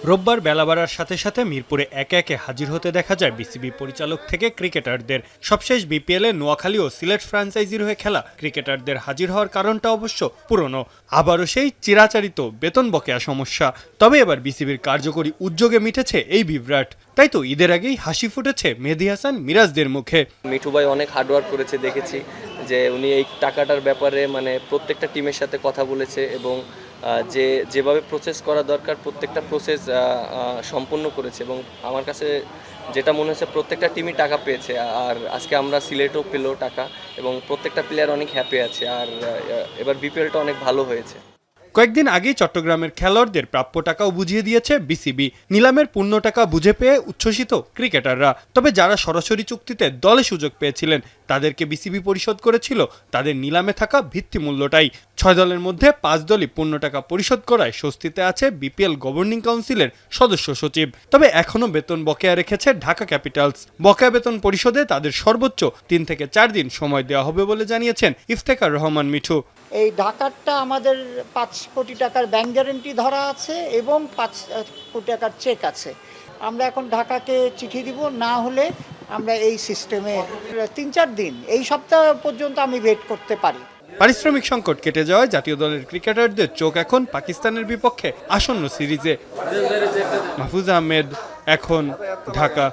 রোববার বেলা বাড়ার সাথে সাথে মিরপুরে একে একে হাজির হতে দেখা যায় বিসিবি পরিচালক থেকে ক্রিকেটারদের। সবশেষ বিপিএলে নোয়াখালী ও সিলেট ফ্র্যাঞ্চাইজির হয়ে খেলা ক্রিকেটারদের হাজির হওয়ার কারণটা অবশ্য পুরনো, আবারও সেই চিরাচরিত বেতন বকেয়া সমস্যা। তবে এবার বিসিবির কার্যকরী উদ্যোগে মিটেছে এই বিভ্রাট। তাই তো ঈদের আগেই হাসি ফুটেছে মেহেদী হাসান মিরাজদের মুখে। মিঠু ভাই অনেক হার্ডওয়ার্ক করেছে, দেখেছি যে উনি এই টাকাটার ব্যাপারে প্রত্যেকটা টিমের সাথে কথা বলেছে এবং যেভাবে প্রসেস করা দরকার প্রত্যেকটা প্রসেস সম্পূর্ণ করেছে এবং আমার কাছে যেটা মনে হচ্ছে প্রত্যেকটা টিমই টাকা পেয়েছে। আর আজকে আমরা সিলেটও পেলো টাকা এবং প্রত্যেকটা প্লেয়ার অনেক হ্যাপি আছে। আর এবার বিপিএলটা অনেক ভালো হয়েছে। কয়েকদিন আগেই চট্টগ্রামের খেলোয়াড়দের প্রাপ্য টাকাও বুঝিয়ে দিয়েছে বিসিবি। নিলামের পূর্ণ টাকা বুঝে পেয়ে উচ্ছ্বসিত ক্রিকেটাররা। তবে যারা সরাসরি চুক্তিতে দলে সুযোগ পেয়েছিলেন তাদেরকে বিসিবি পরিশোধ করেছিল তাদের নিলামে থাকা ভিত্তিমূল্যটাই। 6 দলের মধ্যে 5 দলই পূর্ণ টাকা পরিশোধ করায় স্বস্তিতে আছে বিপিএল গভর্নিং কাউন্সিলের সদস্য সচিব। তবে এখনও বেতন বকেয়া রেখেছে ঢাকা ক্যাপিটালস। বকেয়া বেতন পরিশোধে তাদের সর্বোচ্চ 3 থেকে 4 দিন সময় দেওয়া হবে বলে জানিয়েছেন ইফতেখার রহমান মিঠু। এই ঢাকারটা আমাদের 5 কোটি টাকার ব্যাংক গ্যারেন্টি ধরা আছে এবং 5 কোটি টাকার চেক আছে। আমরা এখন ঢাকাকে চিঠি দিব, না হলে আমরা এই সিস্টেমে 3-4 দিন, এই সপ্তাহ পর্যন্ত আমি ওয়েট করতে পারি। পারিশ্রমিক সংকট কেটে যাওয়ায় জাতীয় দলের ক্রিকেটারদের চোখ এখন পাকিস্তানের বিপক্ষে আসন্ন সিরিজে। মাহফুজ আহমেদ, এখন, ঢাকা।